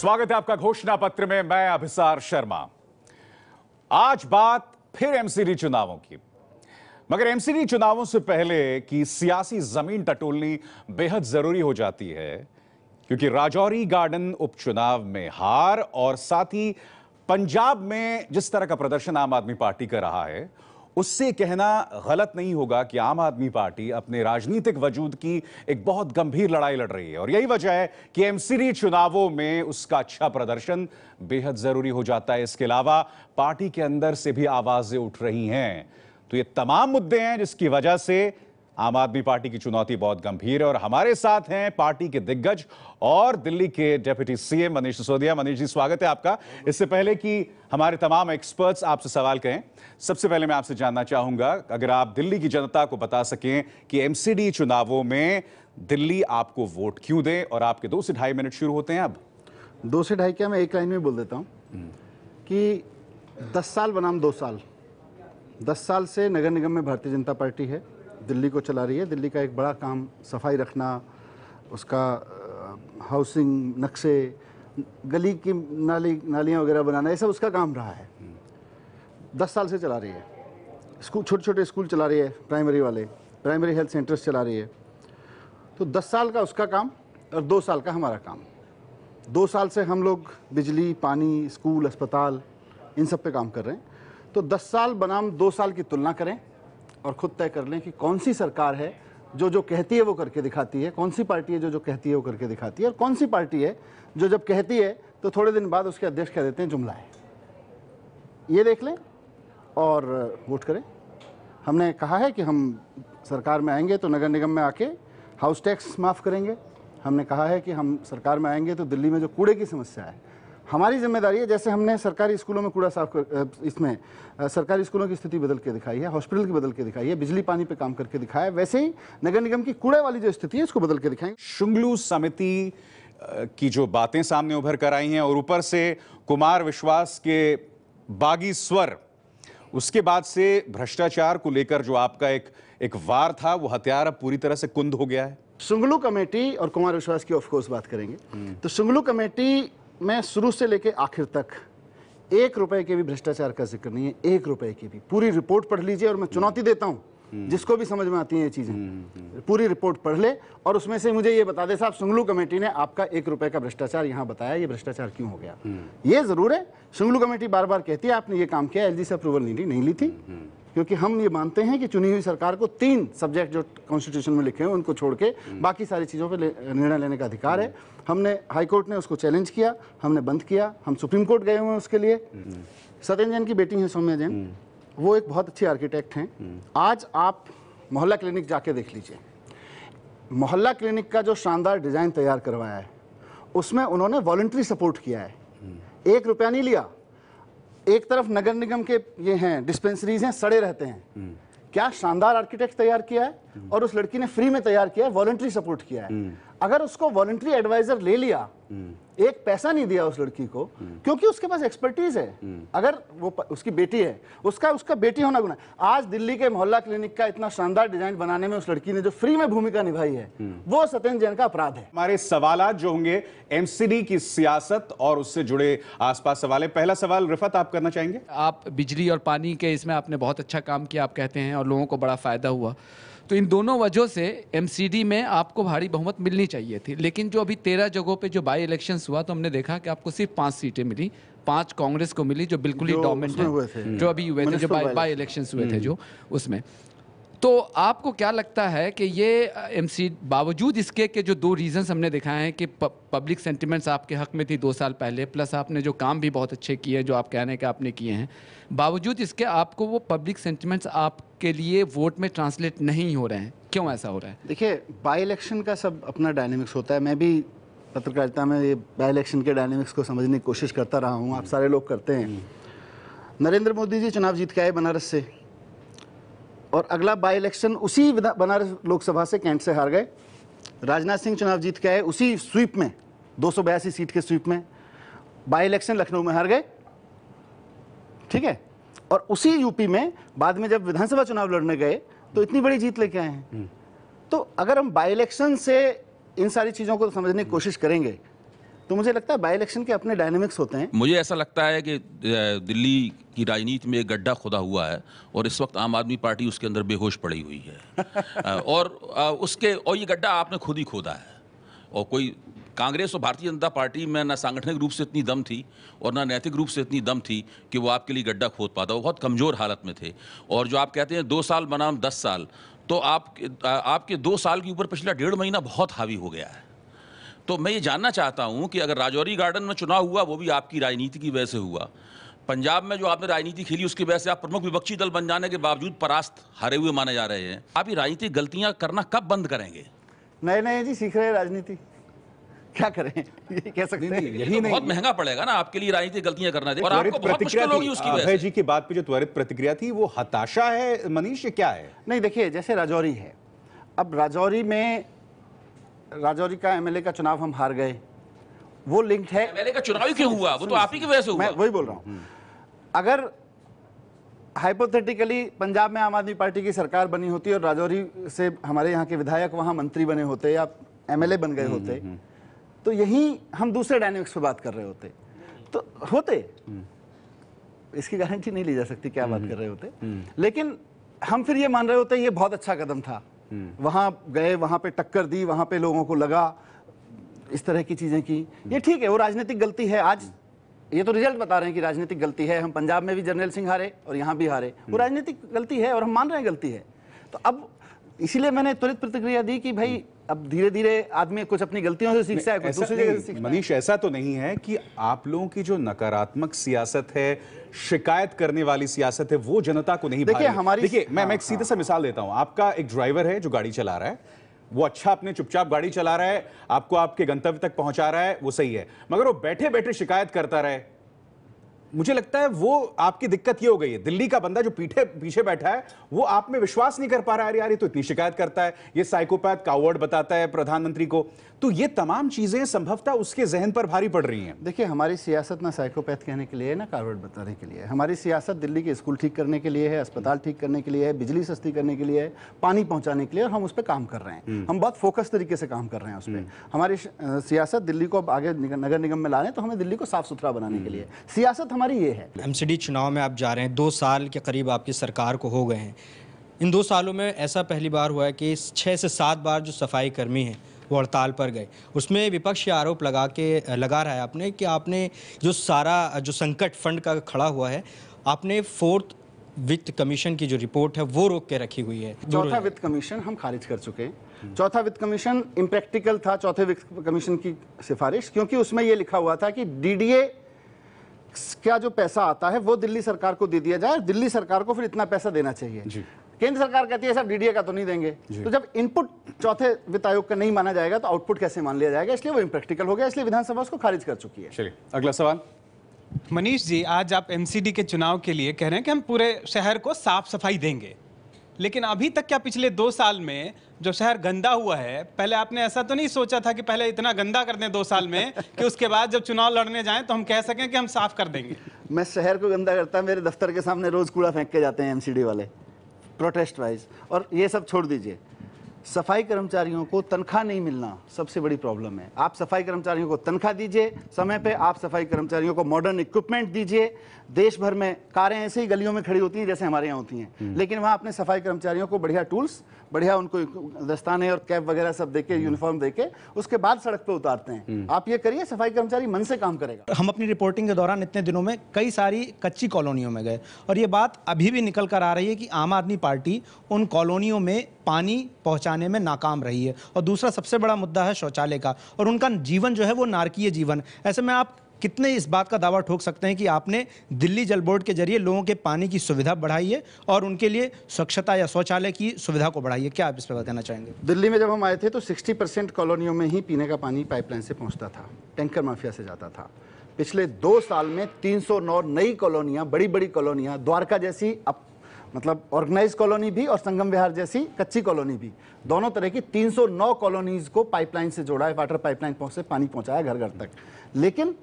स्वागत है आपका घोषणा पत्र में। मैं अभिसार शर्मा। आज बात फिर एमसीडी चुनावों की, मगर एमसीडी चुनावों से पहले की सियासी जमीन टटोलनी बेहद जरूरी हो जाती है, क्योंकि राजौरी गार्डन उपचुनाव में हार और साथ ही पंजाब में जिस तरह का प्रदर्शन आम आदमी पार्टी का रहा है, उससे कहना गलत नहीं होगा कि आम आदमी पार्टी अपने राजनीतिक वजूद की एक बहुत गंभीर लड़ाई लड़ रही है। और यही वजह है कि एमसीडी चुनावों में उसका अच्छा प्रदर्शन बेहद जरूरी हो जाता है। इसके अलावा पार्टी के अंदर से भी आवाजें उठ रही हैं। तो ये तमाम मुद्दे हैं जिसकी वजह से आम आदमी पार्टी की चुनौती बहुत गंभीर है। और हमारे साथ हैं पार्टी के दिग्गज और दिल्ली के डेप्यूटी सीएम मनीष सिसोदिया। मनीष जी, स्वागत है आपका। इससे पहले कि हमारे तमाम एक्सपर्ट्स आपसे सवाल करें, सबसे पहले मैं आपसे जानना चाहूंगा, अगर आप दिल्ली की जनता को बता सकें कि एमसीडी चुनावों में दिल्ली आपको वोट क्यों दे। और आपके 2 से ढाई मिनट शुरू होते हैं अब। 2 से ढाई क्या, मैं एक लाइन में बोल देता हूं कि 10 साल बनाम 2 साल, 10 साल से नगर निगम में भारतीय जनता पार्टी है, दिल्ली को चला रही है। दिल्ली का एक बड़ा काम सफाई रखना, उसका हाउसिंग नक्शे, गली की नालियाँ वगैरह बनाना, ये सब उसका काम रहा है। 10 साल से चला रही है। स्कूल, छोटे छोटे स्कूल चला रही है, प्राइमरी वाले, प्राइमरी हेल्थ सेंटर्स चला रही है। तो 10 साल का उसका काम और 2 साल का हमारा काम। 2 साल से हम लोग बिजली, पानी, स्कूल, अस्पताल, इन सब पे काम कर रहे हैं। तो 10 साल बनाम 2 साल की तुलना करें और खुद तय कर लें कि कौन सी सरकार है जो जो कहती है वो करके दिखाती है, कौन सी पार्टी है जो जो कहती है वो करके दिखाती है, और कौन सी पार्टी है जो जब कहती है तो थोड़े दिन बाद उसके अध्यक्ष कह देते हैं जुमला है। ये देख लें और वोट करें। हमने कहा है कि हम सरकार में आएंगे तो नगर निगम में आके हाउस टैक्स माफ़ करेंगे। हमने कहा है कि हम सरकार में आएंगे तो दिल्ली में जो कूड़े की समस्या है, हमारी जिम्मेदारी है। जैसे हमने सरकारी स्कूलों में कूड़ा साफ कर, इसमें सरकारी स्कूलों की स्थिति बदल के दिखाई है, हॉस्पिटल की बदल के दिखाई है, बिजली पानी पे काम करके दिखाया है, वैसे ही नगर निगम की कूड़े वाली जो स्थिति है उसको बदल के दिखाएंगे। शुंगलू समिति की जो बातें सामने उभर कर आई हैं और ऊपर से कुमार विश्वास के बागी स्वर, उसके बाद से भ्रष्टाचार को लेकर जो आपका एक वार था, वो हथियार अब पूरी तरह से कुंद हो गया है। शुंगलू कमेटी और कुमार विश्वास की ऑफकोर्स बात करेंगे। तो शुंगलू कमेटी में शुरू से लेके आखिर तक 1 रुपए के भी भ्रष्टाचार का जिक्र नहीं है, 1 रुपए की भी। पूरी रिपोर्ट पढ़ लीजिए, और मैं चुनौती देता हूं जिसको भी समझ में आती है ये चीजें, पूरी रिपोर्ट पढ़ ले और उसमें से मुझे ये बता दे, साहब शुंगलू कमेटी ने आपका 1 रुपए का भ्रष्टाचार यहां बताया, ये भ्रष्टाचार क्यों हो गया। ये जरूर है, शुंगलू कमेटी बार बार कहती है आपने ये काम किया, एलजी से अप्रूवल नहीं ली थी, क्योंकि हम ये मानते हैं कि चुनी हुई सरकार को 3 सब्जेक्ट जो कॉन्स्टिट्यूशन में लिखे हैं उनको छोड़ के बाकी सारी चीज़ों पे निर्णय लेने का अधिकार है। हमने हाई कोर्ट ने उसको चैलेंज किया, हमने बंद किया, हम सुप्रीम कोर्ट गए हुए हैं उसके लिए। सत्येंद्र जैन की बेटी है सौम्या जैन, वो एक बहुत अच्छी आर्किटेक्ट हैं। आज आप मोहल्ला क्लिनिक जाके देख लीजिए, मोहल्ला क्लिनिक का जो शानदार डिज़ाइन तैयार करवाया है उसमें उन्होंने वॉलंटरी सपोर्ट किया है, 1 रुपया नहीं लिया। एक तरफ नगर निगम के ये हैं डिस्पेंसरीज हैं, सड़े रहते हैं, क्या शानदार आर्किटेक्ट तैयार किया है, और उस लड़की ने फ्री में तैयार किया है, वॉलंटरी सपोर्ट किया है। अगर उसको वॉलंटरी एडवाइजर ले लिया, 1 पैसा नहीं दिया उस लड़की को, क्योंकि उसके पास एक्सपर्टीज है। अगर वो उसकी बेटी है, उसका बेटी होना गुना। आज दिल्ली के मोहल्ला क्लिनिक का इतना शानदार डिजाइन बनाने में उस लड़की ने जो फ्री में भूमिका निभाई है, वो सत्येंद्र जैन का अपराध है। हमारे सवालात जो होंगे एमसीडी की सियासत और उससे जुड़े आसपास सवाल है। पहला सवाल रिफत आप करना चाहेंगे। आप बिजली और पानी के इसमें आपने बहुत अच्छा काम किया, आप कहते हैं, और लोगों को बड़ा फायदा हुआ। तो इन दोनों वजहों से एमसीडी में आपको भारी बहुमत मिलनी चाहिए थी। लेकिन जो अभी 13 जगहों पे जो बाई इलेक्शंस हुआ, तो हमने देखा कि आपको सिर्फ 5 सीटें मिली, 5 कांग्रेस को मिली, जो बिल्कुल ही डोमिनेंट है, जो अभी हुए थे, जो बाई इलेक्शंस हुए थे जो उसमें। तो आपको क्या लगता है कि ये एमसीडी, बावजूद इसके कि जो 2 रीजंस हमने दिखाए हैं कि पब्लिक सेंटिमेंट्स आपके हक में थी 2 साल पहले, प्लस आपने जो काम भी बहुत अच्छे किए जो आप कह रहे हैं कि आपने किए हैं, बावजूद इसके आपको वो पब्लिक सेंटिमेंट्स आपके लिए वोट में ट्रांसलेट नहीं हो रहे हैं, क्यों ऐसा हो रहा है? देखिए, बाई इलेक्शन का सब अपना डायनेमिक्स होता है। मैं भी पत्रकारिता में ये बाई इलेक्शन के डायनेमिक्स को समझने की कोशिश करता रहा हूँ, आप सारे लोग करते हैं। नरेंद्र मोदी जी चुनाव जीत के आए बनारस से, और अगला बाई इलेक्शन उसी बनारस लोकसभा से कैंट से हार गए। राजनाथ सिंह चुनाव जीत के आए उसी स्वीप में, 282 सीट के स्वीप में। बाई इलेक्शन लखनऊ में हार गए, ठीक है, और उसी यूपी में बाद में जब विधानसभा चुनाव लड़ने गए तो इतनी बड़ी जीत लेके आए हैं। तो अगर हम बाई इलेक्शन से इन सारी चीज़ों को समझने की कोशिश करेंगे तो तो मुझे लगता है बाई इलेक्शन के अपने डायनेमिक्स होते हैं। मुझे ऐसा लगता है कि दिल्ली की राजनीति में एक गड्ढा खुदा हुआ है और इस वक्त आम आदमी पार्टी उसके अंदर बेहोश पड़ी हुई है और ये गड्ढा आपने खुद ही खोदा है। और कोई कांग्रेस और भारतीय जनता पार्टी में ना सांगठनिक रूप से इतनी दम थी और ना नैतिक रूप से इतनी दम थी कि वो आपके लिए गड्ढा खोद पाता। वो बहुत कमज़ोर हालत में थे। और जो आप कहते हैं 2 साल बनाम 10 साल, तो आपके 2 साल के ऊपर पिछला 1.5 महीना बहुत हावी हो गया है। तो मैं ये जानना चाहता हूँ कि अगर राजौरी गार्डन में चुनाव हुआ वो भी आपकी राजनीति की वजह से हुआ, पंजाब में जो आपने राजनीति खेली उसकी वजह से आप प्रमुख विपक्षी दल बन जाने के बावजूद परास्त हारे हुए माने जा रहे हैं, आप ये राजनीतिक गलतियाँ करना कब बंद करेंगे? नए नए जी सीख रहे हैं राजनीति, क्या करें ये कह सकते हैं। यही नहीं, बहुत महंगा पड़ेगा ना आपके लिए राजनीतिक गलतियां करना, और आपको बहुत मुश्किल होगी उसकी वजह अभय से। जी की बात पे जो त्वरित प्रतिक्रिया थी वो हताशा है मनीष, ये क्या है? नहीं देखिए, जैसे राजौरी है, अब राजौरी में राजौरी का एमएलए का चुनाव हम हार गए, वो लिंक्ड है। एमएलए का चुनाव ही क्यों हुआ? वो तो आप ही की वजह से हुआ। मैं वही बोल रहा हूं। अगर हाइपोथेटिकली पंजाब में आम आदमी पार्टी की सरकार बनी होती और राजौरी से हमारे यहाँ के विधायक वहां मंत्री बने होते या एमएलए बन गए होते, तो यही हम दूसरे डायनेमिक्स पे बात कर रहे होते। तो होते, इसकी गारंटी नहीं ली जा सकती क्या बात कर रहे होते, लेकिन हम फिर ये मान रहे होते ये बहुत अच्छा कदम था। वहां गए, वहां पे टक्कर दी, वहां पे लोगों को लगा, इस तरह की चीजें की, ये ठीक है, वो राजनीतिक गलती है। आज ये तो रिजल्ट बता रहे हैं कि राजनीतिक गलती है। हम पंजाब में भी जर्नैल सिंह हारे और यहाँ भी हारे, वो राजनीतिक गलती है और हम मान रहे हैं गलती है। तो अब इसीलिए मैंने त्वरित प्रतिक्रिया दी कि भाई अब धीरे धीरे आदमी कुछ अपनी गलतियों से सीखता है, कुछ दूसरी जगह से सीखता है। मनीष, ऐसा तो नहीं है कि आप लोगों की जो नकारात्मक सियासत है, शिकायत करने वाली सियासत है, वो जनता को नहीं देखिए भाई? हमारी, देखिए मैं एक सीधे सा मिसाल देता हूं। आपका एक ड्राइवर है जो गाड़ी चला रहा है, वो अच्छा अपने चुपचाप गाड़ी चला रहा है, आपको आपके गंतव्य तक पहुंचा रहा है, वो सही है। मगर वो बैठे बैठे शिकायत करता रहे, मुझे लगता है वो आपकी दिक्कत ये हो गई है। दिल्ली का बंदा जो पीछे बैठा है वो आप में विश्वास नहीं कर पा रहा है, यार ये तो इतनी शिकायत करता है, ये साइकोपैथ कावर्ड बताता है प्रधानमंत्री को। तो ये तमाम चीजें संभवतः उसके जहन पर भारी पड़ रही हैं। देखिए हमारी सियासत ना साइकोपैथ कहने के लिए है ना कावर्ड बताने के लिए है। हमारी सियासत दिल्ली के स्कूल ठीक करने के लिए है, अस्पताल ठीक करने के लिए है, बिजली सस्ती करने के लिए है, पानी पहुंचाने के लिए, और हम उस पर काम कर रहे हैं। हम बहुत फोकस तरीके से काम कर रहे हैं उस पर। हमारी सियासत दिल्ली को आगे नगर निगम में ला रहे हैं, तो हमें दिल्ली को साफ सुथरा बनाने के लिए सियासत हमारी ये है। एमसीडी चुनाव में आप जा रहे हैं, 2 साल के करीब आपकी सरकार को हो गए हैं। इन 2 सालों में ऐसा पहली बार हुआ है कि 6 से 7 बार जो सफाई कर्मी हैं वो हड़ताल पर गए। उसमें विपक्ष ये आरोप लगा रहा है आपने कि आपने जो सारा जो संकट फंड का खड़ा हुआ है, आपने 4th वित्त कमीशन की जो रिपोर्ट है वो रोक के रखी हुई है। चौथा वित्त कमीशन हम खारिज कर चुके हैं। चौथा वित्त कमीशन इम्प्रैक्टिकल था, चौथे वित्त कमीशन की सिफारिश, क्योंकि उसमें यह लिखा हुआ था कि डीडीए क्या जो पैसा आता है वो दिल्ली सरकार को दे दिया जाए, दिल्ली सरकार को फिर इतना पैसा देना चाहिए। केंद्र सरकार कहती है साहब डीडीए का तो नहीं देंगे। तो जब इनपुट चौथे वित्त आयोग का नहीं माना जाएगा तो आउटपुट कैसे मान लिया जाएगा? इसलिए वो इम्प्रैक्टिकल हो गया, इसलिए विधानसभा उसको खारिज कर चुकी है। चलिए अगला सवाल। मनीष जी, आज आप एमसीडी के चुनाव के लिए कह रहे हैं कि हम पूरे शहर को साफ सफाई देंगे, लेकिन अभी तक क्या पिछले 2 साल में जो शहर गंदा हुआ है, पहले आपने ऐसा तो नहीं सोचा था कि पहले इतना गंदा कर दें 2 साल में कि उसके बाद जब चुनाव लड़ने जाएं तो हम कह सकें कि हम साफ कर देंगे? मैं शहर को गंदा करता, मेरे दफ्तर के सामने रोज कूड़ा फेंक के जाते हैं एमसीडी वाले प्रोटेस्ट वाइज। और ये सब छोड़ दीजिए, सफाई कर्मचारियों को तनख्वाह नहीं मिलना सबसे बड़ी प्रॉब्लम है। आप सफाई कर्मचारियों को तनख्वाह दीजिए समय पे, आप सफाई कर्मचारियों को मॉडर्न इक्विपमेंट दीजिए। देश भर में कारें ऐसे ही गलियों में खड़ी होती हैं जैसे हमारे यहाँ होती हैं, लेकिन वहाँ अपने सफाई कर्मचारियों को बढ़िया टूल्स, बढ़िया उनको दस्ताने और कैप वगैरह सब देके, यूनिफॉर्म देके उसके बाद सड़क पे उतारते हैं। आप ये करिए, सफाई कर्मचारी मन से काम करेगा। हम अपनी रिपोर्टिंग के दौरान इतने दिनों में कई सारी कच्ची कॉलोनियों में गए और ये बात अभी भी निकल कर आ रही है कि आम आदमी पार्टी उन कॉलोनियों में पानी पहुंचाने में नाकाम रही है। और दूसरा सबसे बड़ा मुद्दा है शौचालय का, और उनका जीवन जो है वो नारकीय जीवन। ऐसे में आप कितने इस बात का दावा ठोक सकते हैं कि आपने दिल्ली जल बोर्ड के जरिए लोगों के पानी की सुविधा बढ़ाई है और उनके लिए स्वच्छता या शौचालय की सुविधा को बढ़ाई है? क्या आप इस पर बताना चाहेंगे? दिल्ली में जब हम आए थे तो 60% कॉलोनियों में ही पीने का पानी पाइपलाइन से पहुंचता था, टैंकर माफिया से जाता था। पिछले 2 साल में 309 नई कॉलोनियां, बड़ी बड़ी कॉलोनियां, द्वारका जैसी मतलब ऑर्गेनाइज कॉलोनी भी और संगम विहार जैसी कच्ची कॉलोनी भी, दोनों तरह की 309 कॉलोनीज को पाइपलाइन से जोड़ा है, वाटर पाइपलाइन से पानी पहुंचाया घर घर तक। लेकिन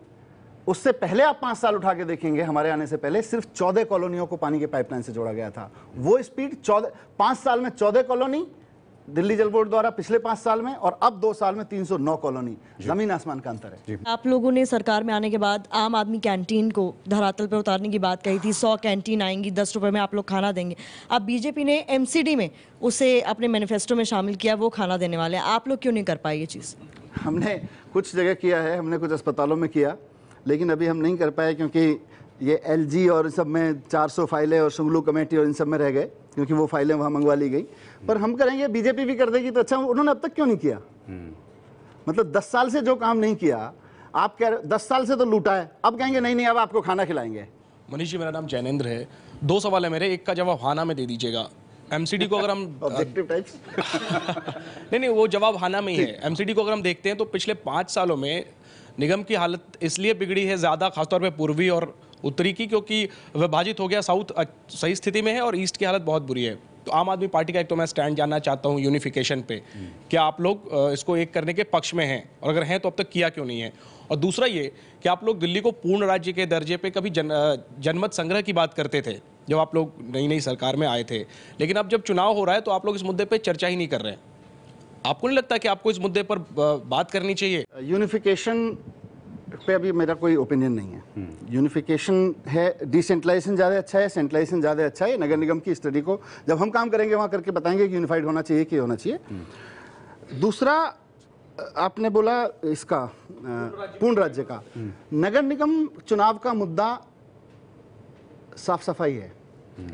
उससे पहले आप 5 साल उठा के देखेंगे, हमारे आने से पहले सिर्फ 14 कॉलोनियों को पानी के पाइपलाइन से जोड़ा गया था। वो स्पीड 5 साल में 14 कॉलोनी दिल्ली जल बोर्ड द्वारा पिछले 5 साल में और अब 2 साल में 309 कॉलोनी, जमीन आसमान का अंतर है। आप लोगों ने सरकार में आने के बाद आम आदमी कैंटीन को धरातल पर उतारने की बात कही थी, 100 कैंटीन आएंगी, 10 रुपए में आप लोग खाना देंगे। अब बीजेपी ने एमसीडी में उसे अपने मैनिफेस्टो में शामिल किया, वो खाना देने वाले हैं। आप लोग क्यों नहीं कर पाए ये चीज़? हमने कुछ जगह किया है, हमने कुछ अस्पतालों में किया, लेकिन अभी हम नहीं कर पाए क्योंकि ये एलजी और इन सब में 400 फाइलें और शुंगलू कमेटी और इन सब में रह गए, क्योंकि वो फाइलें वहाँ मंगवा ली गई। पर हम करेंगे, बीजेपी भी कर देगी तो अच्छा। उन्होंने अब तक क्यों नहीं किया? मतलब 10 साल से जो काम नहीं किया, आप कह रहे 10 साल से तो लूटा है, अब कहेंगे नहीं नहीं अब आपको खाना खिलाएंगे। मनीष जी, मेरा नाम जैनेंद्र है। 2 सवाल है मेरे, एक का जवाब हाना में दे दीजिएगा। एमसीडी को अगर हम ऑब्जेक्टिव टाइप्स नहीं, वो जवाब हाना में ही है। एमसीडी को अगर हम देखते हैं तो पिछले 5 सालों में निगम की हालत इसलिए बिगड़ी है ज़्यादा, खासतौर पे पूर्वी और उत्तरी की, क्योंकि विभाजित हो गया। साउथ सही स्थिति में है और ईस्ट की हालत बहुत बुरी है। तो आम आदमी पार्टी का एक तो मैं स्टैंड जानना चाहता हूँ यूनिफिकेशन पे, क्या आप लोग इसको एक करने के पक्ष में हैं, और अगर हैं तो अब तक किया क्यों नहीं है? और दूसरा ये कि आप लोग दिल्ली को पूर्ण राज्य के दर्जे पे कभी जनमत संग्रह की बात करते थे जब आप लोग नई नई सरकार में आए थे, लेकिन अब जब चुनाव हो रहा है तो आप लोग इस मुद्दे पे चर्चा ही नहीं कर रहे हैं। आपको नहीं लगता कि आपको इस मुद्दे पर बात करनी चाहिए? यूनिफिकेशन पे अभी मेरा कोई ओपिनियन नहीं है। यूनिफिकेशन है, डिसेंट्रलाइजेशन ज़्यादा अच्छा है, सेंट्रलाइजेशन ज़्यादा अच्छा है। नगर निगम की स्टडी को जब हम काम करेंगे वहाँ करके बताएंगे कि यूनिफाइड होना चाहिए कि होना चाहिए। दूसरा आपने बोला इसका पूर्ण राज्य का, नगर निगम चुनाव का मुद्दा साफ सफाई है,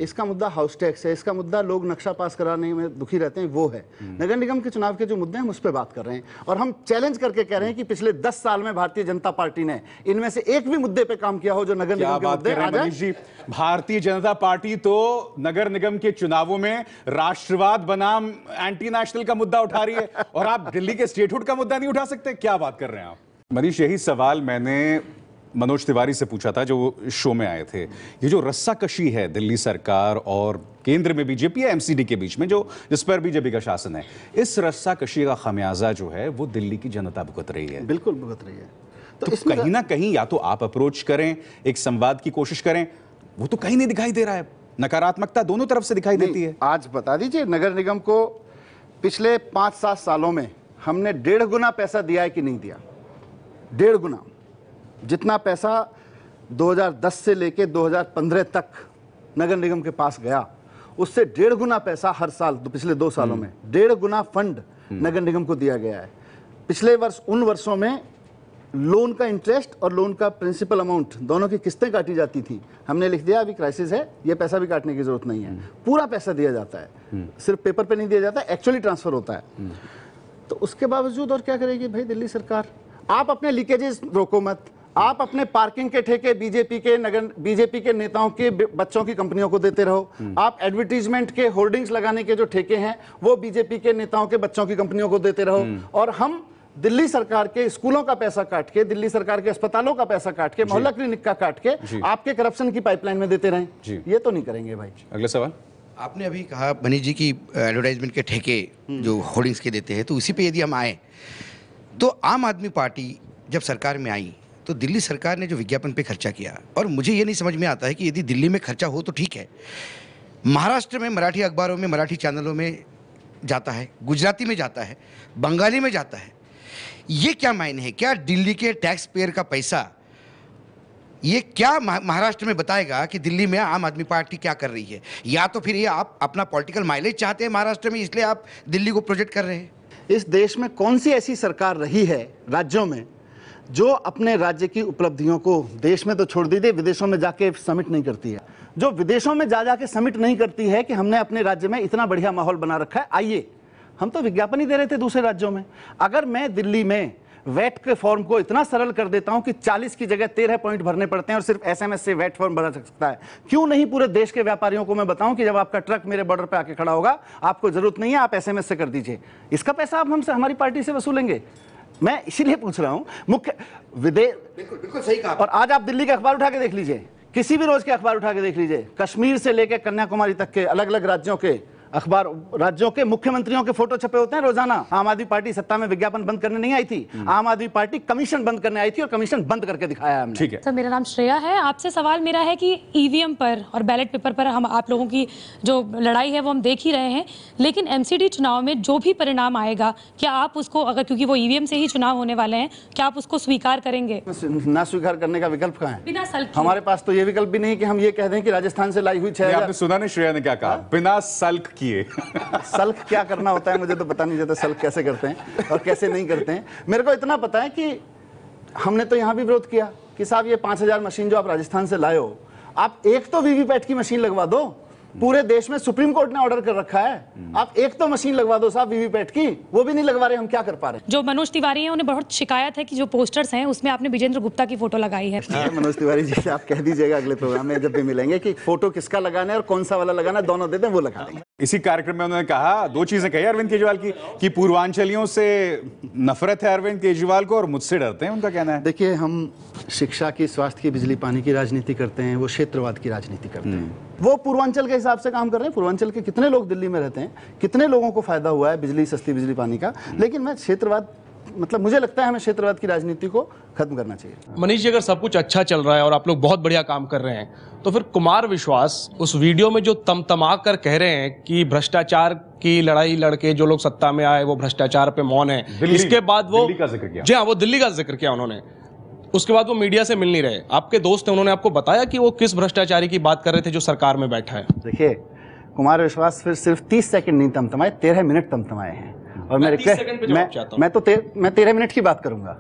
इसका मुद्दा हाउस टैक्स है, इसका मुद्दा लोग नक्शा पास कराने में दुखी रहते हैं, वो है। नगर निगम के चुनाव के जो मुद्दे हैं हम उस पर बात कर रहे हैं, और हम चैलेंज करके कह रहे हैं कि पिछले 10 साल में भारतीय जनता पार्टी ने इनमें से एक भी मुद्दे पे काम किया हो जो नगर निगम के मुद्दे आ जाए। जी, भारतीय जनता पार्टी तो नगर निगम के चुनावों में राष्ट्रवाद बनाम एंटी नेशनल का मुद्दा उठा रही है, और आप दिल्ली के स्टेटहुड का मुद्दा नहीं उठा सकते? क्या बात कर रहे हैं आप? मनीष, यही सवाल मैंने मनोज तिवारी से पूछा था जो शो में आए थे। ये जो रस्साकशी है दिल्ली सरकार और केंद्र में बीजेपी या एमसीडी के बीच में, जो जिस पर बीजेपी का शासन है, इस रस्साकशी का खामियाजा जो है वो दिल्ली की जनता भुगत रही है। बिल्कुल भुगत रही है। तो कहीं ना कहीं या तो आप अप्रोच करें, एक संवाद की कोशिश करें, वो तो कहीं नहीं दिखाई दे रहा है। नकारात्मकता दोनों तरफ से दिखाई देती है। आज बता दीजिए, नगर निगम को पिछले 5-7 सालों में हमने 1.5 गुना पैसा दिया है कि नहीं दिया? 1.5 गुना। जितना पैसा 2010 से लेके 2015 तक नगर निगम के पास गया, उससे 1.5 गुना पैसा हर साल पिछले 2 सालों में 1.5 गुना फंड नगर निगम को दिया गया है। पिछले वर्ष, उन वर्षों में लोन का इंटरेस्ट और लोन का प्रिंसिपल अमाउंट दोनों की किस्तें काटी जाती थी। हमने लिख दिया अभी क्राइसिस है, ये पैसा भी काटने की जरूरत नहीं है, पूरा पैसा दिया जाता है, सिर्फ पेपर पे नहीं दिया जाता, एक्चुअली ट्रांसफर होता है। तो उसके बावजूद और क्या करेगी भाई दिल्ली सरकार? आप अपने लीकेजेस रोको मत, आप अपने पार्किंग के ठेके बीजेपी के नेताओं के बच्चों की कंपनियों को देते रहो। आप एडवर्टीजमेंट के होर्डिंग्स लगाने के जो ठेके हैं वो बीजेपी के नेताओं के बच्चों की कंपनियों को देते रहो, और हम दिल्ली सरकार के स्कूलों का पैसा काट के, दिल्ली सरकार के अस्पतालों का पैसा काट के, मोहल्ला क्लिनिक का काट के आपके करप्शन की पाइपलाइन में देते रहें। ये तो नहीं करेंगे भाई। अगला सवाल। आपने अभी कहा मनीष जी की एडवर्टाइजमेंट के ठेके जो होर्डिंग्स के देते हैं, तो उसी पे यदि हम आए तो आम आदमी पार्टी जब सरकार में आई तो दिल्ली सरकार ने जो विज्ञापन पे खर्चा किया, और मुझे ये नहीं समझ में आता है कि यदि दिल्ली में खर्चा हो तो ठीक है, महाराष्ट्र में मराठी अखबारों में, मराठी चैनलों में जाता है, गुजराती में जाता है, बंगाली में जाता है, ये क्या मायने है? क्या दिल्ली के टैक्स पेयर का पैसा ये क्या महाराष्ट्र में बताएगा कि दिल्ली में आम आदमी पार्टी क्या कर रही है? या तो फिर ये आप अपना पॉलिटिकल माइलेज चाहते हैं महाराष्ट्र में, इसलिए आप दिल्ली को प्रोजेक्ट कर रहे हैं? इस देश में कौन सी ऐसी सरकार रही है राज्यों में जो अपने राज्य की उपलब्धियों को देश में तो छोड़ दीजिए, विदेशों में जाके समिट नहीं करती है? जो विदेशों में जा जाके समिट नहीं करती है कि हमने अपने राज्य में इतना बढ़िया माहौल बना रखा है, आइए। हम तो विज्ञापन ही दे रहे थे दूसरे राज्यों में। अगर मैं दिल्ली में वैट के फॉर्म को इतना सरल कर देता हूं कि 40 की जगह 13 पॉइंट भरने पड़ते हैं और सिर्फ एसएमएस से वैट फॉर्म भरा सकता है, क्यों नहीं पूरे देश के व्यापारियों को मैं बताऊं कि जब आपका ट्रक मेरे बॉर्डर पे आके खड़ा होगा, आपको जरूरत नहीं है, आप एसएमएस से कर दीजिए। इसका पैसा आप हमसे, हमारी पार्टी से वसूलेंगे? मैं इसीलिए पूछ रहा हूं। मुख्य बिल्कुल सही कहा। और आज आप दिल्ली के अखबार उठा के देख लीजिए, किसी भी रोज के अखबार उठा के देख लीजिए, कश्मीर से लेकर कन्याकुमारी तक के अलग अलग राज्यों के अखबार राज्यों के मुख्यमंत्रियों के फोटो छपे होते हैं रोजाना। आम आदमी पार्टी सत्ता में विज्ञापन बंद करने नहीं आई थी, आम आदमी पार्टी कमीशन बंद करने आई थी और कमीशन बंद करके दिखाया हमने। ठीक है सर, मेरा नाम श्रेया है। आपसे सवाल मेरा है कि ईवीएम पर और बैलेट पेपर पर हम आप लोगों की जो लड़ाई है वो हम देख ही रहे हैं, लेकिन एमसीडी चुनाव में जो भी परिणाम आएगा, क्या आप उसको, अगर क्योंकि वो ईवीएम से ही चुनाव होने वाले हैं, क्या आप उसको स्वीकार करेंगे? ना स्वीकार करने का विकल्प कहाँ है? बिना सल्क किए। हमारे पास तो ये विकल्प भी नहीं कि हम ये कह दें कि राजस्थान से लाई हुई 6000। आपने सुना नहीं श्रेया ने क्या कहा? बिना सल्क किए। सल्क क्या करना होता है मुझे तो पता नहीं, जाता सल्क कैसे करते हैं और कैसे नहीं करते हैं। मेरे को इतना पता है कि हमने तो यहाँ भी विरोध किया कि साहब ये 5000 मशीन जो आप राजस्थान से लाए हो, आप एक तो वीवीपैट की मशीन लगवा दो। पूरे देश में सुप्रीम कोर्ट ने ऑर्डर कर रखा है, आप एक तो मशीन लगवा दो साहब वीवीपैट की, वो भी नहीं लगवा रहे, हम क्या कर पा रहे हैं? जो मनोज तिवारी हैं उन्हें बहुत शिकायत है कि जो पोस्टर्स हैं उसमें आपने विजेंद्र गुप्ता की फोटो लगाई है। मनोज तिवारी जी से आप कह दीजिएगा अगले प्रोग्राम में जब भी मिलेंगे कि फोटो किसका लगाना है और कौन सा वाला लगाना है, दोनों दे दें, वो लगा देंगे। इसी कार्यक्रम में उन्होंने कहा, दो चीजें कही अरविंद केजरीवाल की, कि पूर्वांचलियों से नफरत है अरविंद केजरीवाल को और मुझसे डरते हैं, उनका कहना है। देखिए, हम शिक्षा की, स्वास्थ्य की, बिजली पानी की राजनीति करते हैं, वो क्षेत्रवाद की राजनीति करते हैं। वो पूर्वांचल के हिसाब से काम कर रहे हैं। पूर्वांचल के कितने लोग दिल्ली में रहते हैं, कितने लोगों को फायदा हुआ है बिजली, सस्ती बिजली पानी का। लेकिन मैं क्षेत्रवाद, मतलब मुझे लगता है हमें क्षेत्रवाद की राजनीति को खत्म करना चाहिए। मनीष जी, अगर सब कुछ अच्छा चल रहा है और आप लोग बहुत बढ़िया काम कर रहे हैं, तो फिर कुमार विश्वास उस वीडियो में जो तमतमा कर कह रहे हैं कि भ्रष्टाचार की लड़ाई लड़के जो लोग सत्ता में आए वो भ्रष्टाचार पे मौन है, इसके बाद वो दिल्ली का जिक्र किया। जी हाँ, वो दिल्ली का जिक्र किया उन्होंने, उसके बाद वो मीडिया से मिल नहीं रहे। आपके दोस्त हैं, उन्होंने आपको बताया कि वो किस भ्रष्टाचारी की बात कर रहे थे जो सरकार में बैठा है? देखिए, कुमार विश्वास फिर सिर्फ 30 सेकंड नहीं तमतमाए, 13 मिनट तमतमाए हैं। और मैं 13 मिनट की बात करूंगा।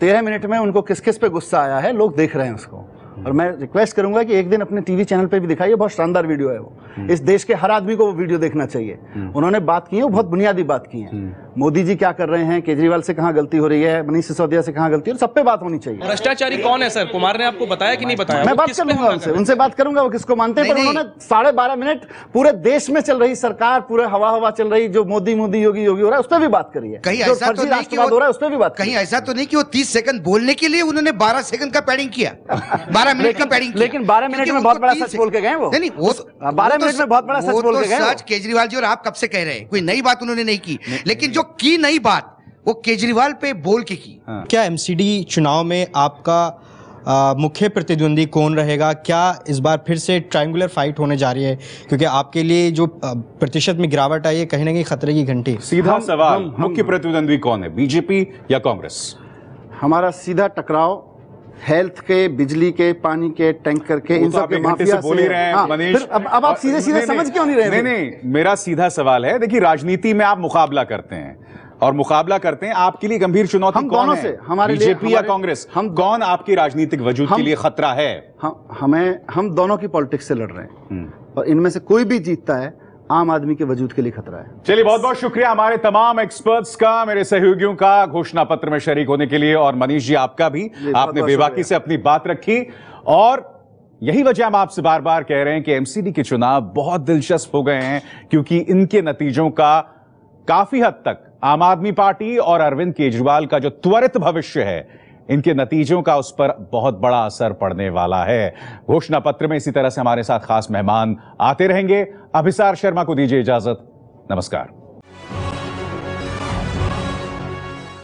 13 मिनट में उनको किस किस पे गुस्सा आया है, लोग देख रहे हैं उसको। और मैं रिक्वेस्ट करूंगा कि एक दिन अपने टीवी चैनल पे भी दिखाइए, बहुत शानदार वीडियो है वो। इस देश के हर आदमी को वो वीडियो देखना चाहिए। उन्होंने बात की है, वो बहुत बुनियादी बात की है। मोदी जी क्या कर रहे हैं, केजरीवाल से कहाँ गलती हो रही है, मनीष सिसोदिया से कहाँ गलती है, सब पे बात होनी चाहिए। भ्रष्टाचारी कौन है सर? कुमार ने आपको बताया कि नहीं बताया? मैं बात करूंगा उनसे बात करूंगा वो किसको मानते हैं। पर उन्होंने 12.5 मिनट पूरे देश में चल रही सरकार, पूरे हवा चल रही, जो मोदी योगी हो रहा है, उस पर भी बात करी है। कहीं ऐसा तो नहीं कि हो रहा है, उस पर भी बात। कहीं ऐसा तो नहीं कि वो 30 सेकंड बोलने के लिए उन्होंने 12 सेकंड का पैडिंग किया, 12 मिनट का पैडिंग किया। लेकिन 12 मिनट में बहुत बड़ा सच बोल के गए वो। नहीं, वो 12 मिनट में बहुत बड़ा सच बोल के गए। सच केजरीवाल जी, और आप कब से कह रहे हैं, कोई नई बात उन्होंने नहीं की, लेकिन जो की नई बात वो केजरीवाल पे बोल के की। क्या एमसीडी चुनाव में आपका मुख्य प्रतिद्वंदी कौन रहेगा? क्या इस बार फिर से ट्रायंगुलर फाइट होने जा रही है? क्योंकि आपके लिए जो प्रतिशत में गिरावट आई है, कहीं ना कहीं खतरे की घंटी। सीधा सवाल, मुख्य प्रतिद्वंदी कौन है, बीजेपी या कांग्रेस? हमारा सीधा टकराव हेल्थ के, बिजली के, पानी के, टैंकर के, इन सब के माफिया से बोल ही रहे हैं मनीष। अब आप सीधे समझ क्यों नहीं रहे? नहीं, मेरा सीधा सवाल है, देखिए राजनीति में आप मुकाबला करते हैं और मुकाबला करते हैं, आपके लिए गंभीर चुनौती हम कौन दोनों है? से, हमारे बीजेपी या कांग्रेस? कौन आपकी राजनीतिक वजूद के लिए खतरा है? हम दोनों की पॉलिटिक्स से लड़ रहे हैं और इनमें से कोई भी जीतता है, आम आदमी के वजूद के लिए खतरा है। चलिए, बहुत बहुत शुक्रिया हमारे तमाम एक्सपर्ट्स का, मेरे सहयोगियों का घोषणा पत्र में शरीक होने के लिए, और मनीष जी आपका भी, आपने बेबाकी से अपनी बात रखी। और यही वजह हम आपसे बार बार कह रहे हैं कि एमसीडी के चुनाव बहुत दिलचस्प हो गए हैं, क्योंकि इनके नतीजों का काफी हद तक आम आदमी पार्टी और अरविंद केजरीवाल का जो त्वरित भविष्य है, इनके नतीजों का उस पर बहुत बड़ा असर पड़ने वाला है। घोषणा पत्र में इसी तरह से हमारे साथ खास मेहमान आते रहेंगे। अभिसार शर्मा को दीजिए इजाजत। नमस्कार।